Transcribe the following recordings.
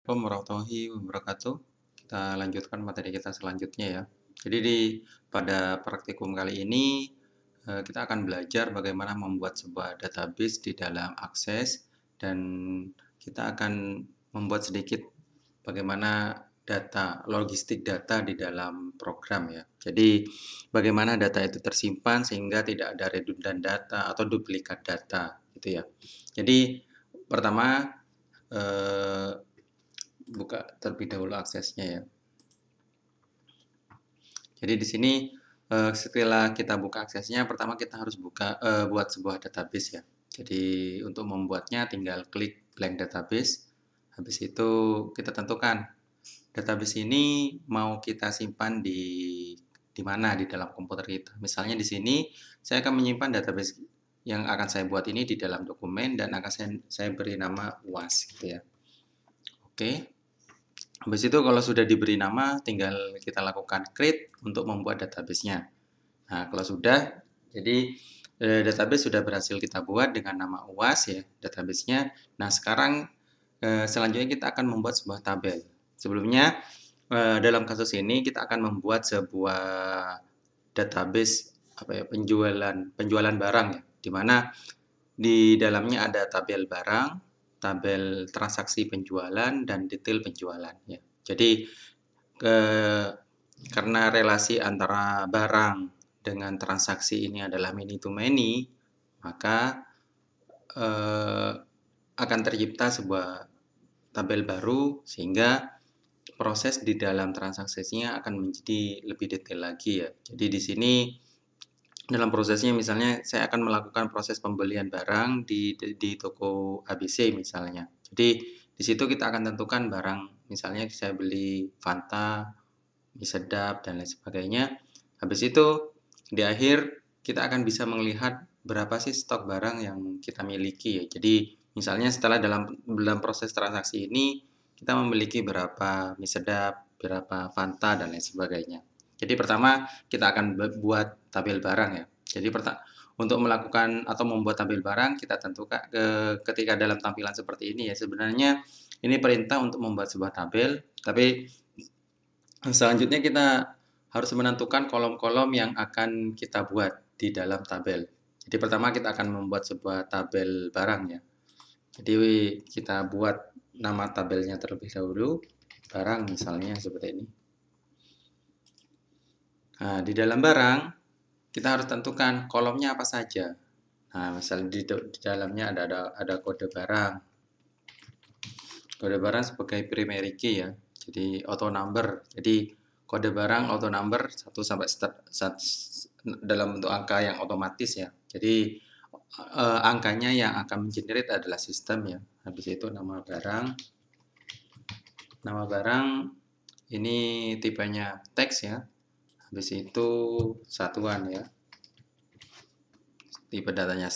Assalamualaikum warahmatullahi wabarakatuh. Kita lanjutkan materi kita selanjutnya ya. Jadi pada praktikum kali ini kita akan belajar bagaimana membuat sebuah database di dalam Access dan kita akan membuat sedikit bagaimana logistik data di dalam program ya. Jadi bagaimana data itu tersimpan sehingga tidak ada redundan data atau duplikat data gitu ya. Jadi pertama eh, buka terlebih dahulu aksesnya ya. Jadi di sini setelah kita buka aksesnya, pertama kita harus buat sebuah database ya. Jadi untuk membuatnya tinggal klik blank database. Habis itu kita tentukan database ini mau kita simpan di mana di dalam komputer kita. Misalnya di sini saya akan menyimpan database yang akan saya buat ini di dalam dokumen dan akan saya beri nama UAS gitu ya. Oke. Habis itu kalau sudah diberi nama, tinggal kita lakukan create untuk membuat database-nya. Nah, kalau sudah, jadi database sudah berhasil kita buat dengan nama UAS ya, database-nya. Nah, sekarang selanjutnya kita akan membuat sebuah tabel. Sebelumnya, dalam kasus ini kita akan membuat sebuah database penjualan barang ya, di mana di dalamnya ada tabel barang, tabel transaksi penjualan, dan detail penjualan ya. Jadi karena relasi antara barang dengan transaksi ini adalah many to many, maka akan tercipta sebuah tabel baru sehingga proses di dalam transaksinya akan menjadi lebih detail lagi ya. Jadi di sini dalam prosesnya misalnya saya akan melakukan proses pembelian barang di toko ABC misalnya. Jadi di situ kita akan tentukan barang, misalnya saya beli Fanta, mie sedap dan lain sebagainya. Habis itu di akhir kita akan bisa melihat berapa sih stok barang yang kita miliki ya. Jadi misalnya setelah dalam proses transaksi ini kita memiliki berapa mie sedap, berapa Fanta dan lain sebagainya. Jadi pertama kita akan buat tabel barang ya. Jadi untuk melakukan atau membuat tabel barang kita tentukan ketika dalam tampilan seperti ini ya, sebenarnya ini perintah untuk membuat sebuah tabel, tapi selanjutnya kita harus menentukan kolom-kolom yang akan kita buat di dalam tabel. Jadi pertama kita akan membuat sebuah tabel barang ya. Jadi kita buat nama tabelnya terlebih dahulu, barang misalnya seperti ini. Nah, di dalam barang kita harus tentukan kolomnya apa saja. Nah, misalnya di dalamnya ada kode barang. Kode barang sebagai primary key ya. Jadi auto number. Jadi kode barang auto number 1 sampai dalam bentuk angka yang otomatis ya. Jadi angkanya yang akan mengenerate adalah sistem ya. Habis itu nama barang. Nama barang ini tipenya teks ya. Habis itu satuan ya. Tipe datanya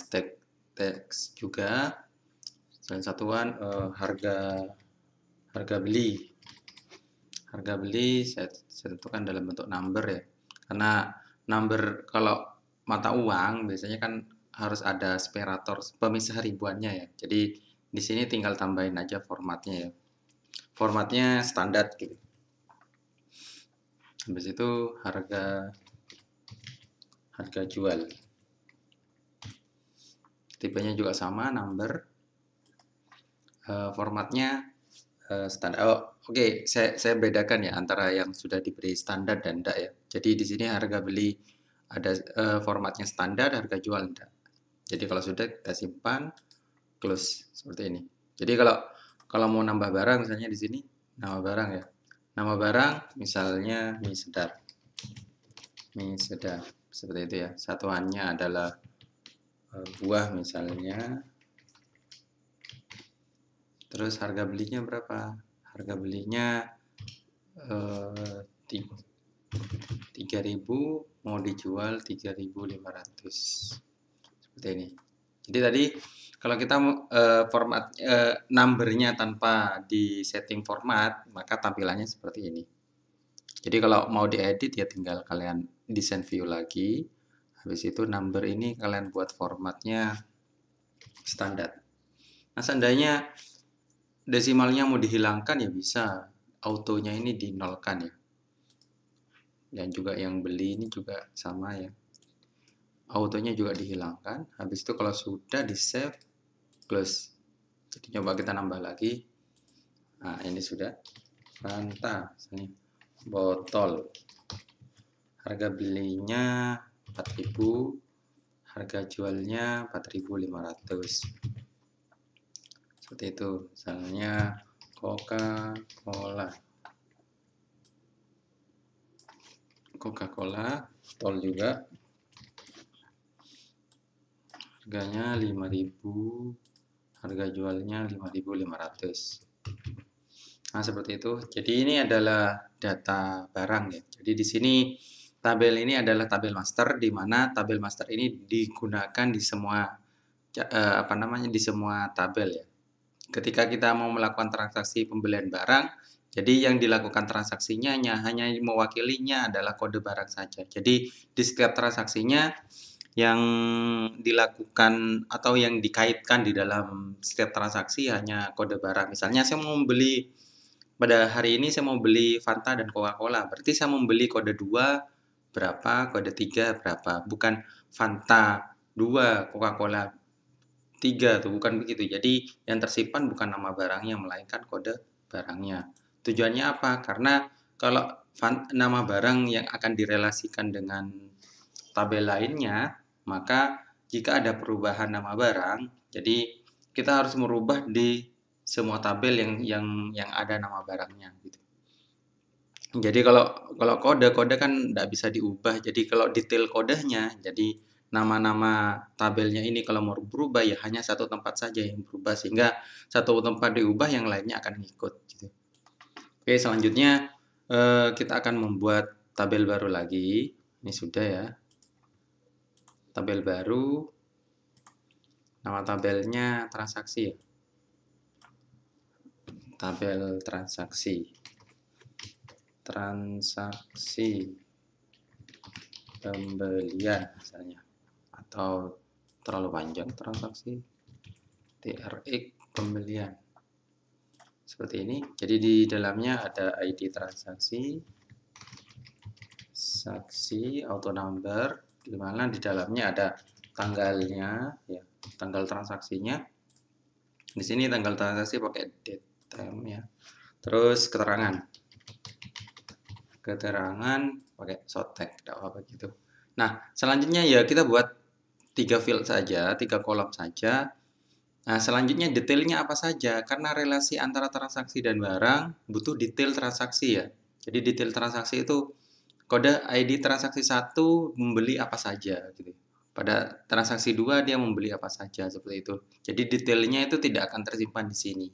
teks juga. Selain satuan harga beli. Harga beli saya tentukan dalam bentuk number ya. Karena number kalau mata uang biasanya kan harus ada separator pemisah ribuannya ya. Jadi di sini tinggal tambahin aja formatnya ya. Formatnya standar gitu. Habis itu harga jual. Tipenya juga sama, number. Formatnya standar. Oke, saya bedakan ya antara yang sudah diberi standar dan enggak ya. Jadi di sini harga beli ada formatnya standar, harga jual enggak. Jadi kalau sudah kita simpan, close seperti ini. Jadi kalau mau nambah barang misalnya di sini nama barang ya. Nama barang misalnya mie sedap. Mie sedap seperti itu ya. Satuannya adalah buah misalnya. Terus harga belinya berapa? Harga belinya 3.000 mau dijual 3.500 seperti ini. Jadi tadi kalau kita format numbernya tanpa di setting format maka tampilannya seperti ini. Jadi kalau mau diedit ya tinggal kalian desain view lagi. Habis itu number ini kalian buat formatnya standar. Nah seandainya desimalnya mau dihilangkan ya bisa, autonya ini dinolkan ya. Dan juga yang beli ini juga sama ya, autonya juga dihilangkan. Habis itu kalau sudah di save, close. Jadi coba kita nambah lagi. Nah ini sudah Fanta misalnya, botol, harga belinya 4.000, harga jualnya 4.500. Seperti itu. Misalnya Coca-Cola, botol juga, harganya 5.000, harga jualnya 5.500. Nah, seperti itu. Jadi ini adalah data barang ya. Jadi di sini tabel ini adalah tabel master, di mana tabel master ini digunakan di semua di semua tabel ya. Ketika kita mau melakukan transaksi pembelian barang, jadi yang dilakukan transaksinya hanya mewakilinya adalah kode barang saja. Jadi di setiap transaksinya yang dilakukan atau yang dikaitkan di dalam setiap transaksi hanya kode barang. Misalnya saya mau beli, pada hari ini saya mau beli Fanta dan Coca-Cola, berarti saya membeli kode 2 berapa, kode 3 berapa, bukan Fanta 2, Coca-Cola 3 tuh, bukan begitu. Jadi yang tersimpan bukan nama barangnya, melainkan kode barangnya. Tujuannya apa? Karena kalau nama barang yang akan direlasikan dengan tabel lainnya, maka jika ada perubahan nama barang, jadi kita harus merubah di semua tabel yang ada nama barangnya gitu. Jadi kalau kode kan tidak bisa diubah. Jadi kalau detail kodenya, jadi nama-nama tabelnya ini kalau mau berubah ya hanya satu tempat saja yang berubah, sehingga satu tempat diubah yang lainnya akan ikut gitu. Oke, selanjutnya kita akan membuat tabel baru lagi. Ini sudah ya. Tabel baru, nama tabelnya transaksi ya. Tabel transaksi pembelian misalnya, atau terlalu panjang transaksi TRX pembelian, seperti ini. Jadi di dalamnya ada ID transaksi, saksi, auto number, di mana di dalamnya ada tanggalnya ya, tanggal transaksinya. Di sini tanggal transaksi pakai date time ya. Terus keterangan pakai sotek, tidak apa gitu. Nah, selanjutnya ya kita buat 3 field saja, 3 kolom saja. Nah, selanjutnya detailnya apa saja, karena relasi antara transaksi dan barang butuh detail transaksi ya. Jadi detail transaksi itu kode ID transaksi 1 membeli apa saja gitu. Pada transaksi 2 dia membeli apa saja, seperti itu. Jadi detailnya itu tidak akan tersimpan di sini.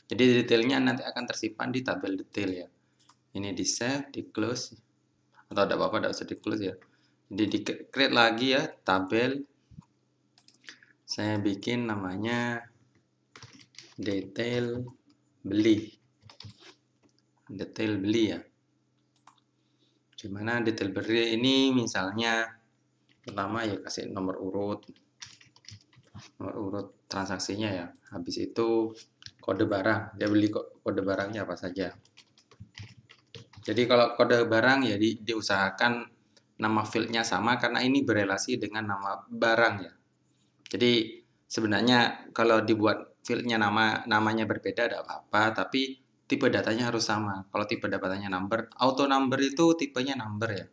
Jadi detailnya nanti akan tersimpan di tabel detail ya. Ini di save, di close, atau tidak apa-apa, tidak usah di close ya. Jadi di create lagi ya tabel. Saya bikin namanya detail beli. Detail beli ya. Gimana detail beli ini, misalnya pertama ya kasih nomor urut transaksinya ya. Habis itu kode barang, dia beli kode barangnya apa saja. Jadi kalau kode barang ya diusahakan nama fieldnya sama, karena ini berelasi dengan nama barang ya. Jadi sebenarnya kalau dibuat fieldnya namanya berbeda tidak apa-apa, tapi tipe datanya harus sama. Kalau tipe datanya number, auto number itu tipenya number ya.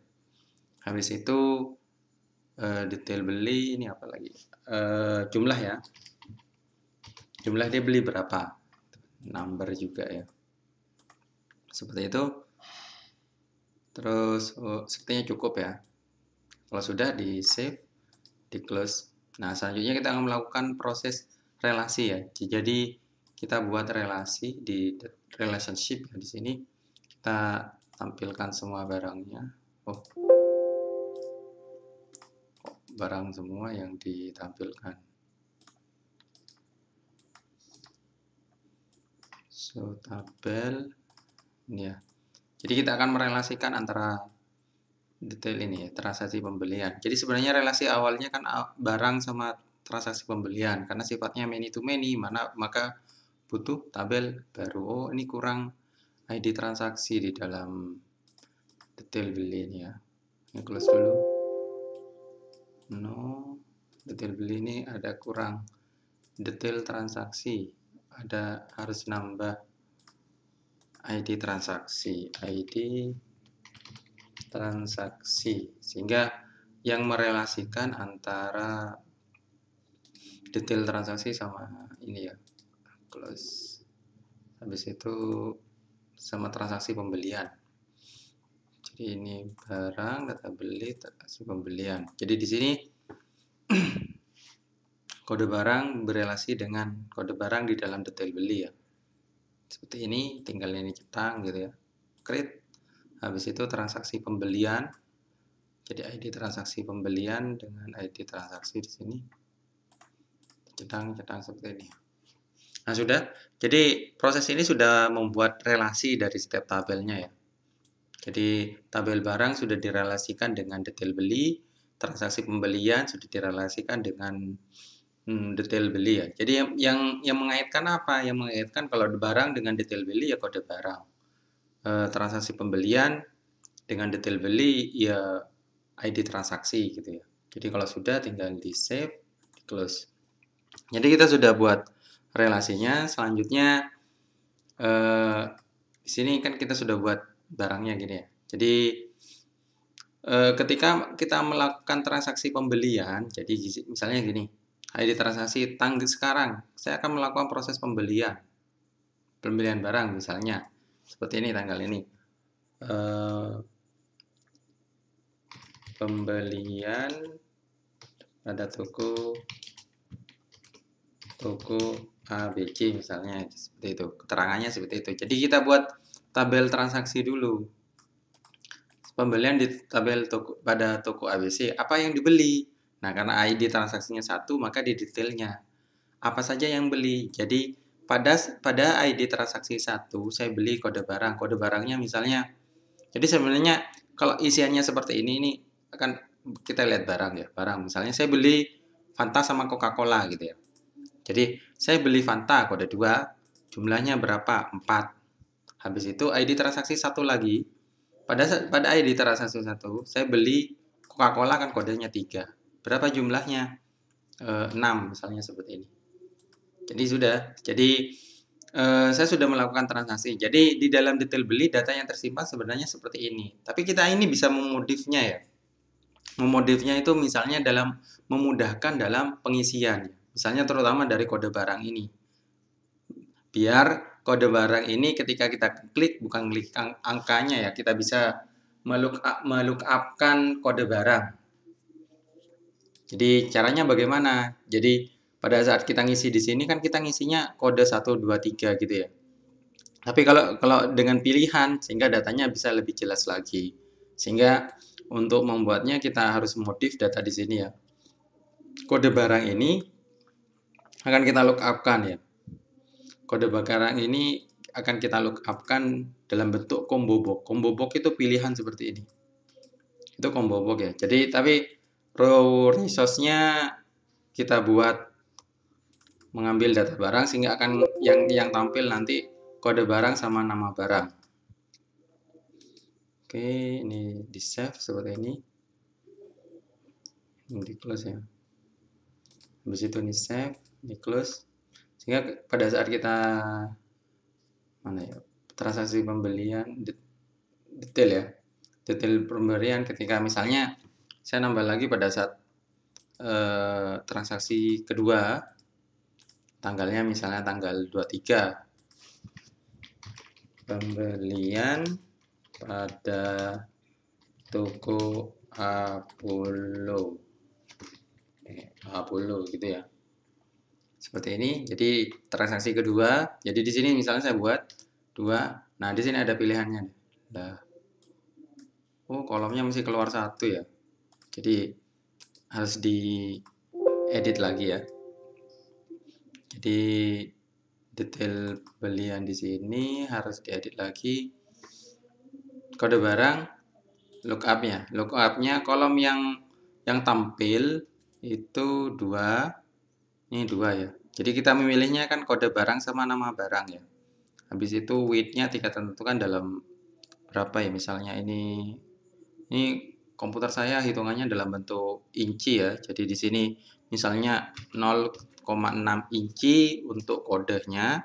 Habis itu detail beli, ini apa lagi? Jumlah ya. Jumlah dia beli berapa? Number juga ya. Seperti itu. Terus sepertinya cukup ya. Kalau sudah di save, di close. Nah, selanjutnya kita akan melakukan proses relasi ya. Jadi kita buat relasi di relationship ya, di sini kita tampilkan semua barangnya. Barang semua yang ditampilkan. So tabel ini ya. Jadi kita akan merelasikan antara detail ini ya, transaksi pembelian. Jadi sebenarnya relasi awalnya kan barang sama transaksi pembelian, karena sifatnya many to many, maka butuh tabel baru. Oh, ini kurang ID transaksi di dalam detail beli ini ya. Ini close dulu. No, detail beli ini ada kurang detail transaksi. Ada harus nambah ID transaksi, sehingga yang merelasikan antara detail transaksi sama ini ya, close. Habis itu sama transaksi pembelian. Jadi ini barang, data beli, transaksi pembelian. Jadi di sini kode barang berelasi dengan kode barang di dalam detail beli ya. Seperti ini, tinggal ini centang gitu ya. Create. Habis itu transaksi pembelian. Jadi ID transaksi pembelian dengan ID transaksi di sini. Centang seperti ini. Nah, sudah. Jadi proses ini sudah membuat relasi dari setiap tabelnya ya. Jadi tabel barang sudah direlasikan dengan detail beli, transaksi pembelian sudah direlasikan dengan detail beli ya. Jadi yang mengaitkan apa? Yang mengaitkan kalau barang dengan detail beli ya kode barang. Transaksi pembelian dengan detail beli ya ID transaksi gitu ya. Jadi kalau sudah tinggal di save, di close. Jadi kita sudah buat relasinya. Selanjutnya di sini kan kita sudah buat barangnya gini ya. Jadi ketika kita melakukan transaksi pembelian, jadi misalnya gini, ID transaksi tanggal sekarang, saya akan melakukan proses pembelian barang misalnya seperti ini tanggal ini. Pembelian pada toko ABC misalnya seperti itu, keterangannya seperti itu. Jadi kita buat tabel transaksi dulu. Pembelian di tabel pada toko ABC, apa yang dibeli? Nah, karena ID transaksinya 1, maka di detailnya apa saja yang beli. Jadi pada ID transaksi 1 saya beli kode barang. Kode barangnya misalnya, jadi sebenarnya kalau isiannya seperti ini akan kita lihat barang ya. Barang misalnya saya beli Fanta sama Coca-Cola gitu ya. Jadi saya beli Fanta kode 2, jumlahnya berapa? 4. Habis itu ID transaksi 1 lagi. Pada ID transaksi 1 saya beli Coca-Cola kan kodenya 3. Berapa jumlahnya? 6 misalnya seperti ini. Jadi sudah. Jadi saya sudah melakukan transaksi. Jadi di dalam detail beli data yang tersimpan sebenarnya seperti ini. Tapi kita ini bisa memodifnya ya. Memodifnya itu misalnya dalam memudahkan dalam pengisian. Misalnya terutama dari kode barang ini. Biar kode barang ini ketika kita klik, bukan klik angkanya ya, kita bisa melookupkan kode barang. Jadi caranya bagaimana? Jadi pada saat kita ngisi di sini kan kita ngisinya kode 1, 2, 3 gitu ya. Tapi kalau dengan pilihan sehingga datanya bisa lebih jelas lagi. Sehingga untuk membuatnya kita harus modif data di sini ya. Kode barang ini akan kita lookupkan ya. Kode barang ini akan kita lookupkan dalam bentuk combo box. Combo box itu pilihan seperti ini. Itu combo box ya. Jadi tapi row resource-nya kita buat mengambil data barang sehingga akan yang tampil nanti kode barang sama nama barang. Oke, ini di save seperti ini. Ini di close ya. Habis itu ini save, di close. Sehingga pada saat kita transaksi pembelian detail ya. Detail pembelian ketika misalnya saya nambah lagi pada saat transaksi kedua, tanggalnya misalnya tanggal 23. Pembelian pada toko Apollo gitu ya. Seperti ini. Jadi transaksi kedua. Jadi di sini misalnya saya buat 2. Nah, di sini ada pilihannya. Nah. Oh, kolomnya mesti keluar 1 ya. Jadi harus diedit lagi ya. Jadi detail belian di sini harus diedit lagi. Kode barang lookupnya. Lookupnya kolom yang tampil itu 2. Ini 2 ya. Jadi kita memilihnya kan kode barang sama nama barang ya. Habis itu width-nya kita tentukan dalam berapa ya, misalnya ini komputer saya hitungannya dalam bentuk inci ya. Jadi di sini misalnya 0,6 inci untuk kodenya,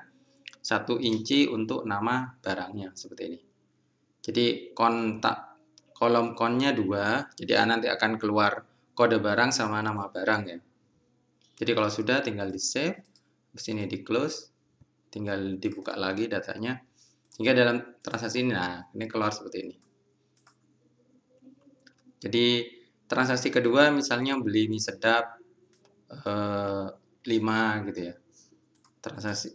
1 inci untuk nama barangnya seperti ini. Jadi kolom konnya 2, jadi nanti akan keluar kode barang sama nama barang ya. Jadi kalau sudah tinggal di save, terus ini di close, tinggal dibuka lagi datanya. Sehingga dalam transaksi ini, nah ini keluar seperti ini. Jadi transaksi kedua misalnya beli mie sedap 5 gitu ya. Transaksi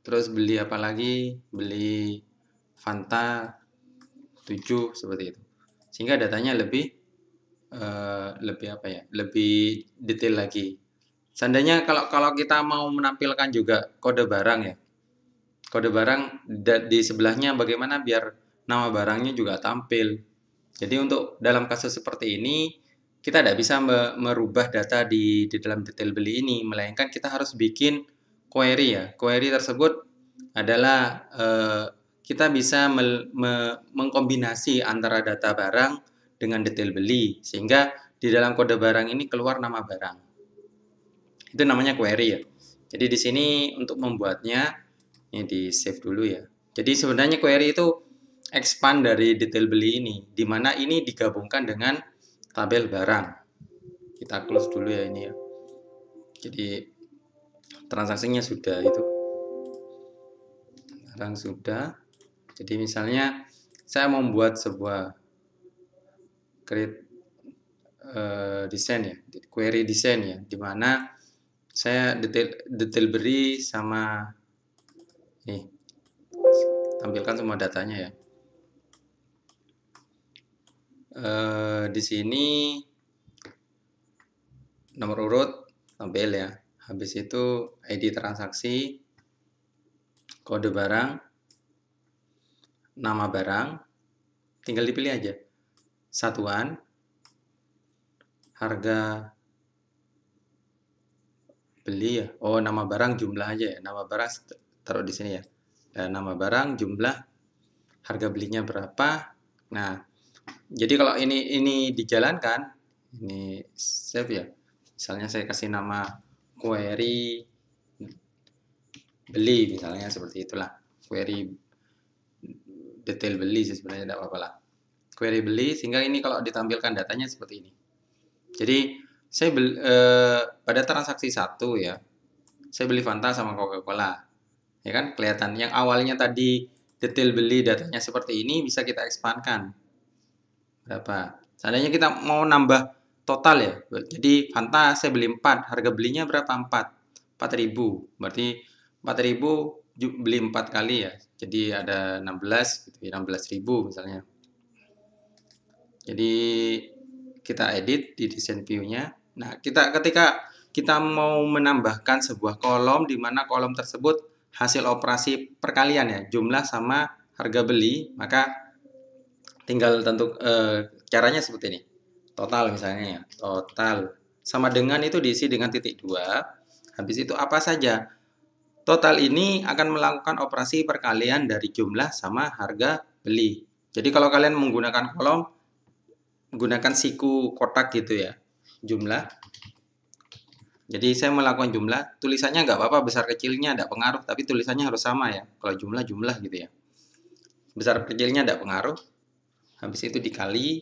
terus beli apa lagi? Beli Fanta 7 seperti itu. Sehingga datanya lebih apa ya? Lebih detail lagi. Seandainya kalau kita mau menampilkan juga kode barang ya. Kode barang di sebelahnya bagaimana biar nama barangnya juga tampil. Jadi untuk dalam kasus seperti ini kita tidak bisa merubah data di dalam detail beli ini, melainkan kita harus bikin query ya. Query tersebut adalah kita bisa mengkombinasi antara data barang dengan detail beli, sehingga di dalam kode barang ini keluar nama barang. Itu namanya query ya. Jadi di sini untuk membuatnya ini di save dulu ya. Jadi sebenarnya query itu expand dari detail beli ini, di mana ini digabungkan dengan tabel barang. Kita close dulu ya ini ya. Jadi transaksinya sudah itu. Barang sudah. Jadi misalnya saya membuat sebuah create desain ya, query desain ya, di mana saya detail beri sama nih tampilkan semua datanya ya. Di sini nomor urut tabel ya. Habis itu ID transaksi, kode barang, nama barang, tinggal dipilih aja. Satuan, harga beli ya. Oh, nama barang jumlah aja ya. Nama barang taruh di sini ya. Dan nama barang, jumlah, harga belinya berapa. Nah, jadi kalau ini dijalankan, ini save ya. Misalnya saya kasih nama query beli misalnya seperti itulah. Query detail beli sih sebenarnya tidak apa-apa lah. Query beli sehingga ini kalau ditampilkan datanya seperti ini. Jadi saya pada transaksi 1 ya, saya beli Fanta sama Coca-Cola. Ya kan kelihatan yang awalnya tadi detail beli datanya seperti ini bisa kita expandkan. Berapa? Seandainya kita mau nambah total ya. Jadi Fanta saya beli 4, harga belinya berapa? 4.000. Berarti 4.000 beli 4 kali ya. Jadi ada 16 gitu, 16.000 misalnya. Jadi kita edit di design view-nya. Nah, ketika kita mau menambahkan sebuah kolom di mana kolom tersebut hasil operasi perkalian ya, jumlah sama harga beli, maka tinggal tentu caranya seperti ini. Total misalnya ya, total sama dengan itu diisi dengan titik 2. Habis itu apa saja? Total ini akan melakukan operasi perkalian dari jumlah sama harga beli. Jadi kalau kalian menggunakan kolom, menggunakan siku kotak gitu ya, jumlah. Jadi saya melakukan jumlah, tulisannya nggak apa-apa besar kecilnya tidak pengaruh, tapi tulisannya harus sama ya. Kalau jumlah gitu ya, besar kecilnya tidak pengaruh. Habis itu dikali,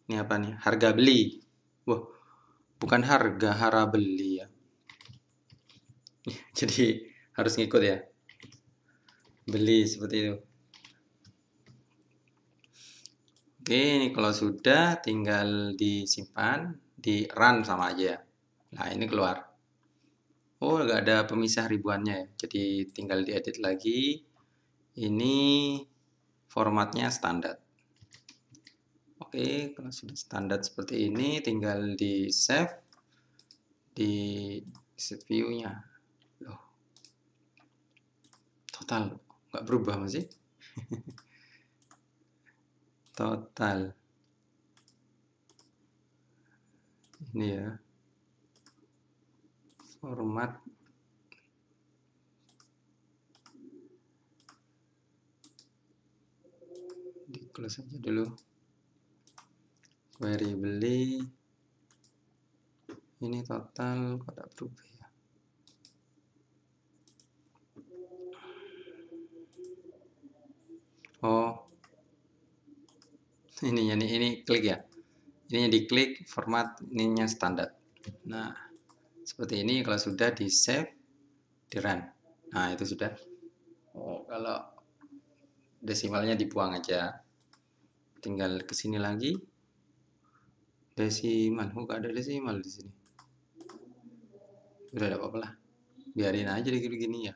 ini apa nih? Harga beli. Wah, bukan harga beli ya. Jadi harus ngikut ya. Beli seperti itu. Oke, ini kalau sudah tinggal disimpan, di run sama aja. Nah, ini keluar. Oh, nggak ada pemisah ribuannya ya. Jadi tinggal diedit lagi. Ini formatnya standar. Oke, kalau sudah standar seperti ini, tinggal di save di set view-nya. Loh, total nggak berubah masih. Total. Ini ya. Format close aja dulu. Query beli. Ini total kok tak berubah ya. Oh, ini klik ya. Ininya diklik, format ininya standar. Nah, seperti ini. Kalau sudah di save, di run. Nah, itu sudah. Oh, kalau desimalnya dibuang aja. Tinggal ke sini lagi. Desimal, kok ada desimal di sini. Udah ada apa-apa lah. Biarin aja gini ya.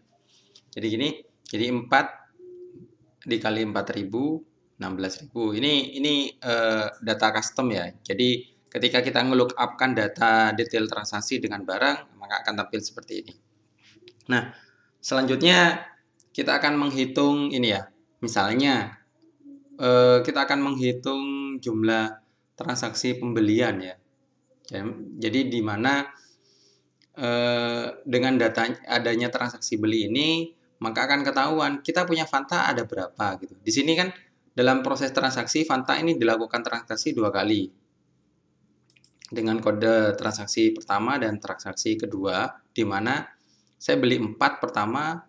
Jadi gini, jadi 4 dikali 4.000, 16.000. Ini data custom ya. Jadi ketika kita nge-lookupkan data detail transaksi dengan barang, maka akan tampil seperti ini. Nah, selanjutnya kita akan menghitung ini ya. Misalnya kita akan menghitung jumlah transaksi pembelian ya. Jadi di mana dengan data adanya transaksi beli ini, maka akan ketahuan kita punya Fanta ada berapa gitu. Di sini kan dalam proses transaksi Fanta ini dilakukan transaksi 2 kali. Dengan kode transaksi pertama dan transaksi kedua, di mana saya beli 4 pertama,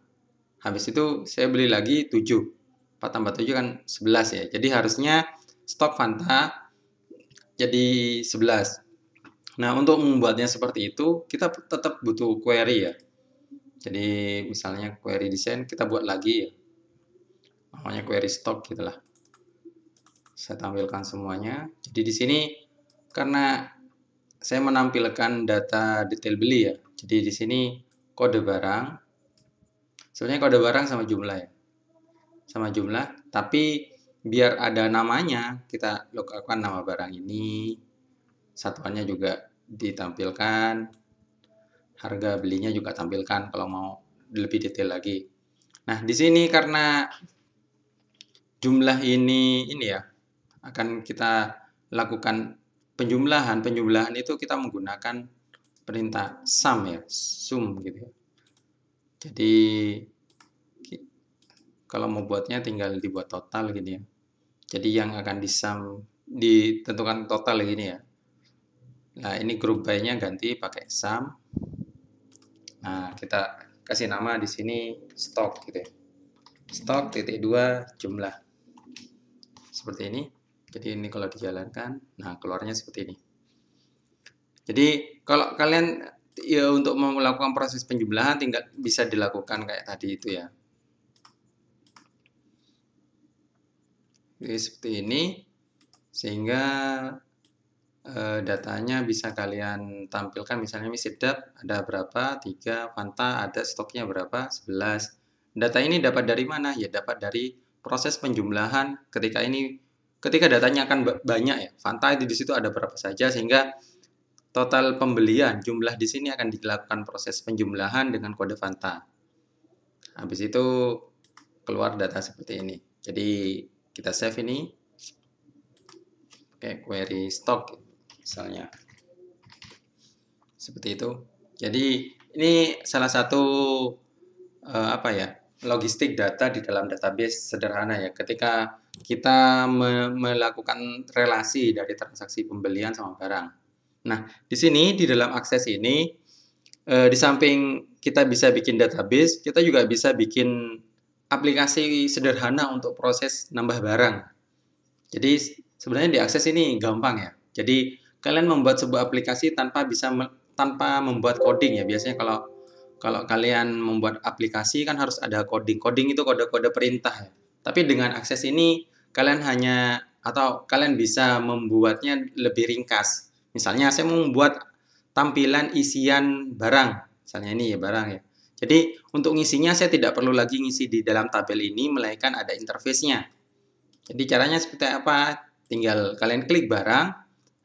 habis itu saya beli lagi 7. 4 tambah 7 kan 11 ya. Jadi harusnya stok Fanta jadi 11. Nah, untuk membuatnya seperti itu, kita tetap butuh query ya. Jadi, misalnya query desain, kita buat lagi ya. Namanya query stock gitulah. Saya tampilkan semuanya. Jadi di sini, karena saya menampilkan data detail beli ya. Jadi di sini kode barang. Sebenarnya kode barang sama jumlah ya. Sama jumlah, tapi biar ada namanya, kita lakukan nama barang ini. Satuannya juga ditampilkan, harga belinya juga tampilkan kalau mau lebih detail lagi. Nah, di sini karena jumlah ini ya akan kita lakukan penjumlahan itu kita menggunakan perintah sum ya, sum gitu ya. Jadi kalau mau buatnya tinggal dibuat total gini ya. Jadi yang akan disum ditentukan total gini ya. Nah, ini grup by-nya ganti pakai sum. Nah, kita kasih nama di sini stok gitu ya. Stok titik 2 jumlah. Seperti ini. Jadi ini kalau dijalankan, nah keluarnya seperti ini. Jadi kalau kalian ya untuk melakukan proses penjumlahan tinggal bisa dilakukan kayak tadi itu ya. Jadi seperti ini sehingga datanya bisa kalian tampilkan, misalnya sedap ada berapa, 3, Fanta ada stoknya berapa, 11. Data ini dapat dari mana? Ya dapat dari proses penjumlahan ketika datanya akan banyak ya. Fanta itu di situ ada berapa saja sehingga total pembelian jumlah di sini akan dilakukan proses penjumlahan dengan kode Fanta. Habis itu keluar data seperti ini. Jadi kita save ini pakai query stock misalnya seperti itu. Jadi ini salah satu logistik data di dalam database sederhana ya. Ketika kita melakukan relasi dari transaksi pembelian sama barang. Nah, di sini di dalam akses ini di samping kita bisa bikin database, kita juga bisa bikin aplikasi sederhana untuk proses nambah barang. Jadi sebenarnya di akses ini gampang ya. Jadi kalian membuat sebuah aplikasi tanpa membuat coding ya. Biasanya kalau kalian membuat aplikasi kan harus ada coding. Coding itu kode-kode perintah ya. Tapi dengan akses ini kalian bisa membuatnya lebih ringkas. Misalnya saya mau membuat tampilan isian barang. Misalnya ini ya barang ya. Jadi untuk ngisinya saya tidak perlu lagi ngisi di dalam tabel ini, melainkan ada interface-nya. Jadi caranya seperti apa? Tinggal kalian klik barang,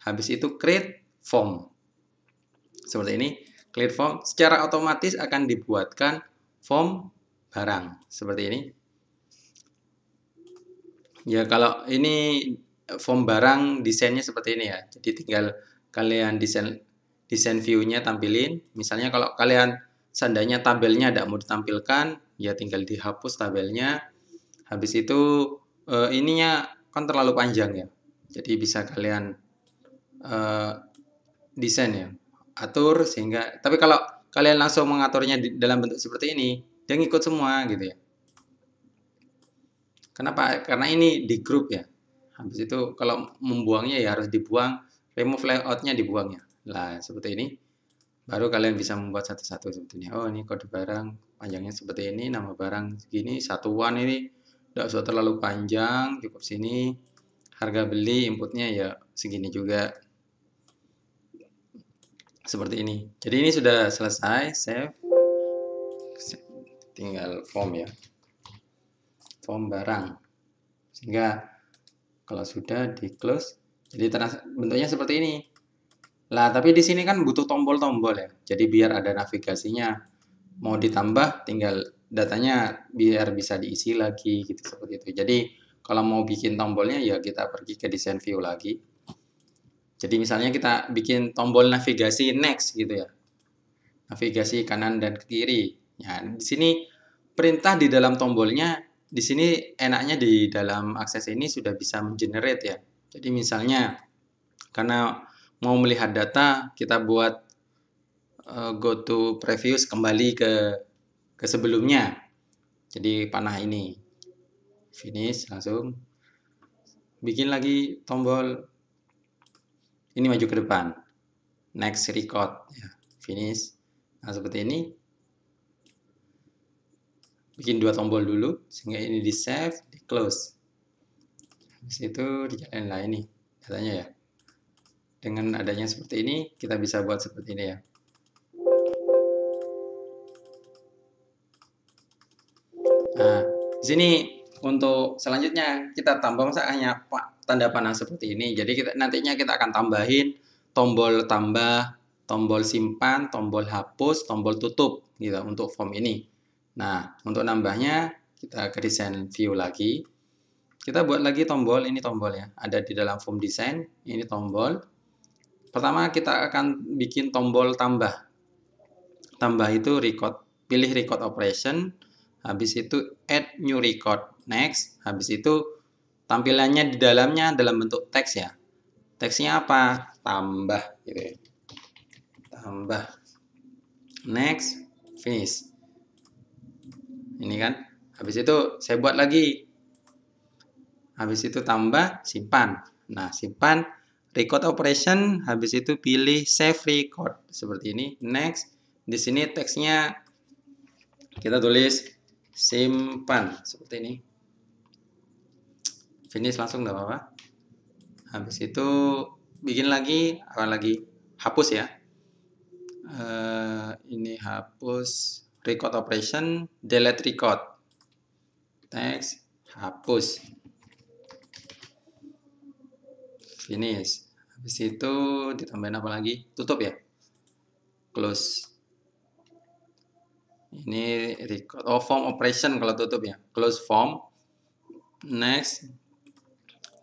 habis itu create form. Seperti ini, create form. Secara otomatis akan dibuatkan form barang. Seperti ini. Ya kalau ini form barang desainnya seperti ini ya. Jadi tinggal kalian desain view-nya tampilin. Misalnya kalau kalian seandainya tabelnya tidak mau ditampilkan, ya tinggal dihapus tabelnya. Habis itu kan terlalu panjang ya. Jadi bisa kalian desain ya, atur sehingga. Tapi kalau kalian langsung mengaturnya dalam bentuk seperti ini, dia ngikut semua gitu ya. Kenapa? Karena ini di grup ya. Habis itu kalau membuangnya ya harus dibuang, remove layoutnya dibuang ya. Nah seperti ini. Baru kalian bisa membuat satu-satu sebetulnya. Oh ini kode barang panjangnya seperti ini, nama barang segini, satuan ini tidak usah terlalu panjang, cukup sini. Harga beli inputnya ya segini juga. Seperti ini. Jadi ini sudah selesai, save. Tinggal form ya. Form barang. Sehingga kalau sudah di close, jadi bentuknya seperti ini. Lah, tapi di sini kan butuh tombol-tombol ya. Jadi biar ada navigasinya. Mau ditambah tinggal datanya biar bisa diisi lagi gitu seperti itu. Jadi kalau mau bikin tombolnya ya kita pergi ke design view lagi. Jadi misalnya kita bikin tombol navigasi next gitu ya. Navigasi kanan dan kiri. Ya, di sini perintah di dalam tombolnya di sini enaknya di dalam akses ini sudah bisa mengenerate ya. Jadi misalnya karena mau melihat data, kita buat go to previous kembali ke sebelumnya. Jadi panah ini. Finish langsung. Bikin lagi tombol ini maju ke depan. Next record ya. Finish. Nah, seperti ini. Bikin 2 tombol dulu sehingga ini di save, di close. Habis itu dijalanin lah ini datanya ya. Dengan adanya seperti ini, kita bisa buat seperti ini ya. Nah, di sini untuk selanjutnya kita tambah masa hanya tanda panah seperti ini. Jadi nantinya kita akan tambahin tombol tambah, tombol simpan, tombol hapus, tombol tutup gitu untuk form ini. Nah, untuk nambahnya kita ke design view lagi. Kita buat lagi tombol, ini tombol ya. Ada di dalam form design, ini tombol. Pertama kita akan bikin tombol tambah. Tambah itu record, pilih record operation, habis itu add new record, next, habis itu tampilannya di dalamnya dalam bentuk teks ya. Teksnya apa? Tambah gitu ya. Tambah. Next, finish. Ini kan. Habis itu saya buat lagi. Habis itu tambah, simpan. Nah, simpan record operation, habis itu pilih save record seperti ini. Next, di sini teksnya kita tulis simpan seperti ini. Finish langsung nggak apa-apa. Habis itu bikin lagi, apa lagi? Hapus ya. Ini hapus record operation, delete record. Text, hapus. Finish. Habis itu ditambahin apa lagi? Tutup ya. Close. Ini record. Oh, form operation kalau tutup ya. Close form. Next.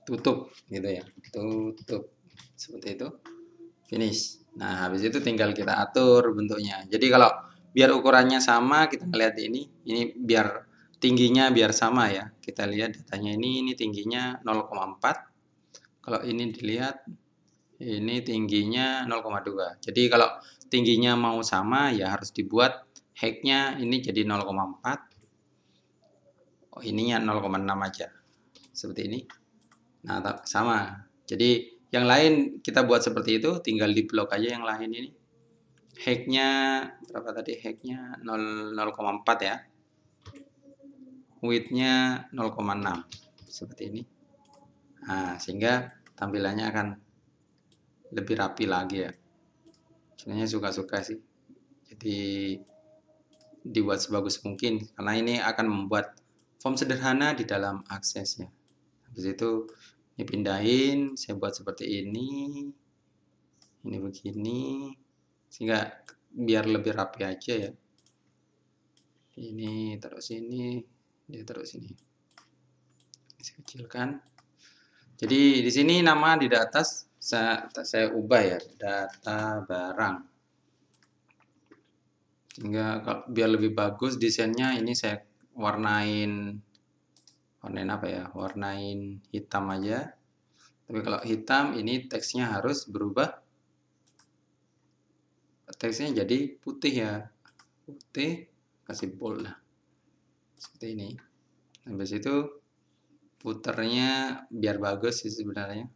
Tutup gitu ya. Tutup. Seperti itu. Finish. Nah, habis itu tinggal kita atur bentuknya. Jadi kalau biar ukurannya sama, kita lihat ini. Ini biar tingginya biar sama ya. Kita lihat datanya ini tingginya 0,4. Kalau ini dilihat ini tingginya 0,2. Jadi kalau tingginya mau sama ya harus dibuat height-nya ini jadi 0,4. Oh, ininya 0,6 aja. Seperti ini. Nah, sama. Jadi yang lain kita buat seperti itu, tinggal di blok aja yang lain ini. Height-nya berapa tadi? Height-nya 0,4 ya. Width-nya 0,6. Seperti ini. Nah, sehingga tampilannya akan lebih rapi lagi ya. Sebenarnya suka-suka sih. Jadi dibuat sebagus mungkin karena ini akan membuat form sederhana di dalam aksesnya. Habis itu ini pindahin, saya buat seperti ini begini, sehingga biar lebih rapi aja ya. Ini terus ini, dia terus ini. Saya kecilkan. Jadi di sini nama di atas saya ubah ya, data barang. Sehingga biar lebih bagus desainnya ini saya warnain warnain apa ya, warnain hitam aja. Tapi kalau hitam ini teksnya harus berubah, teksnya jadi putih ya, putih, kasih bold lah seperti ini. Habis itu puternya biar bagus sih sebenarnya.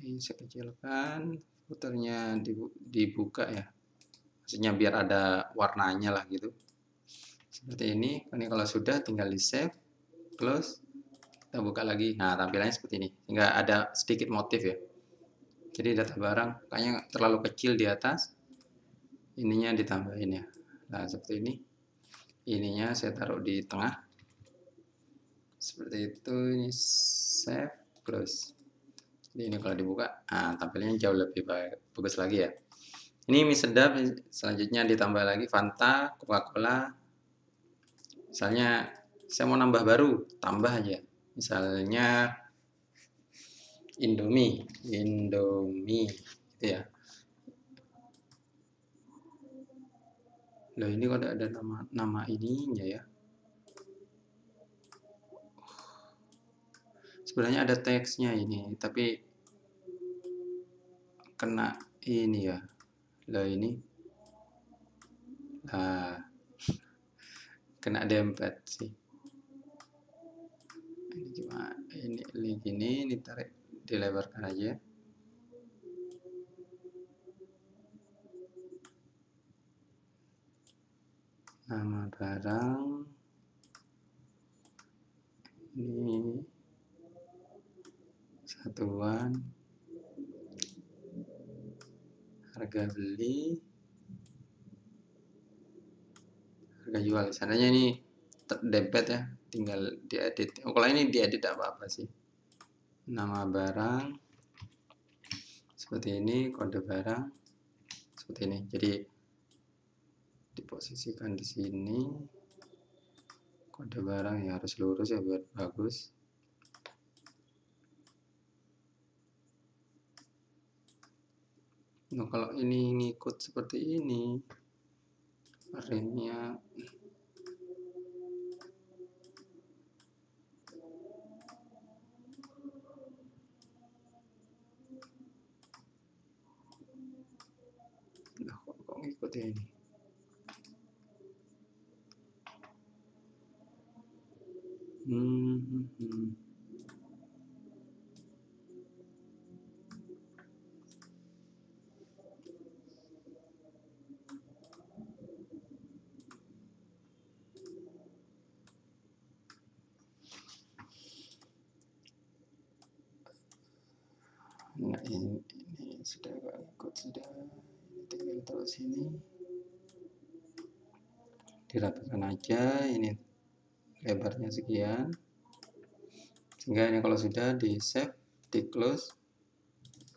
Ini saya kecilkan, puternya dibuka ya, maksudnya biar ada warnanya lah gitu, seperti ini. Ini kalau sudah tinggal di save, close, kita buka lagi. Nah, tampilannya seperti ini, hingga ada sedikit motif ya. Jadi data barang kayaknya terlalu kecil di atas, ininya ditambahin ya. Nah, seperti ini. Ininya saya taruh di tengah. Seperti itu, ini save, close. Jadi ini kalau dibuka, nah tampilnya jauh lebih bagus lagi ya. Ini mie sedap, selanjutnya ditambah lagi Fanta, Coca-Cola. Misalnya saya mau nambah baru, tambah aja. Misalnya Indomie gitu ya. Loh, ini kok ada nama ininya ya. Sebenarnya ada teksnya ini, tapi kena ini ya. Loh, ini kena dempet sih. Ini cuma ini link ini tarik, dilebarkan aja. Nama barang ini satuan, harga beli, harga jual. Seandainya ini dempet ya, tinggal diedit. Oh, kalau ini diedit apa-apa sih. Nama barang seperti ini, kode barang seperti ini. Jadi diposisikan di sini. Kode barang ya harus lurus ya biar bagus. Nah, kalau ini ngikut seperti ini, remnya kok ngikut ya ini. Nah, ini sudah ikut, sudah tinggal taruh sini, dirapikan aja. Ini lebarnya sekian, sehingga ini kalau sudah di save, di close,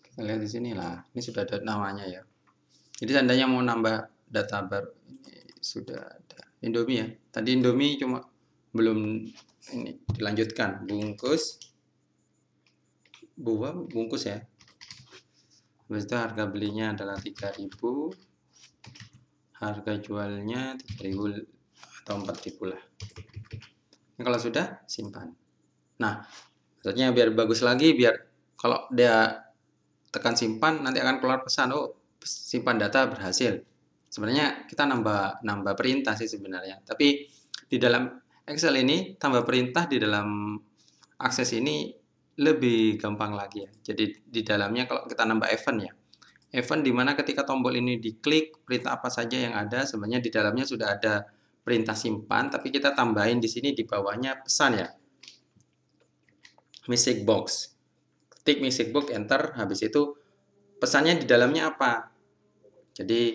kita lihat di sini lah, ini sudah ada namanya ya. Jadi seandainya mau nambah data baru, ini sudah ada Indomie ya. Tadi Indomie cuma belum ini dilanjutkan, bungkus ya. Habis itu harga belinya adalah 3.000, harga jualnya 3.000 atau 4.000 lah. Ini kalau sudah, simpan. Nah, maksudnya biar bagus lagi, biar kalau dia tekan simpan nanti akan keluar pesan, oh simpan data berhasil. Sebenarnya kita nambah perintah sih sebenarnya, tapi di dalam Excel ini tambah perintah di dalam akses ini lebih gampang lagi ya. Jadi di dalamnya kalau kita nambah event ya, event dimana ketika tombol ini diklik, perintah apa saja yang ada, sebenarnya di dalamnya sudah ada perintah simpan, tapi kita tambahin di sini di bawahnya pesan ya, message box. Ketik message box, enter, habis itu pesannya di dalamnya apa. Jadi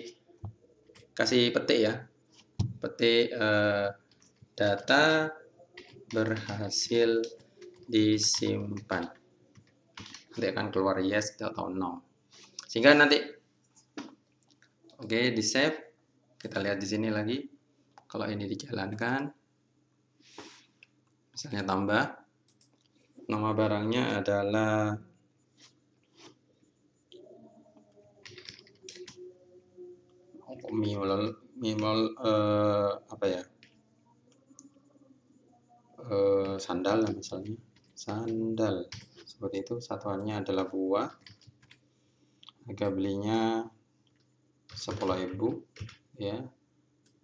kasih petik ya, petik data berhasil disimpan, nanti akan keluar yes atau no, sehingga nanti oke, di save. Kita lihat di sini lagi, kalau ini dijalankan, misalnya tambah, nama barangnya adalah mimol apa ya, sandal misalnya, sandal seperti itu, satuannya adalah buah, harga belinya 10.000 ya,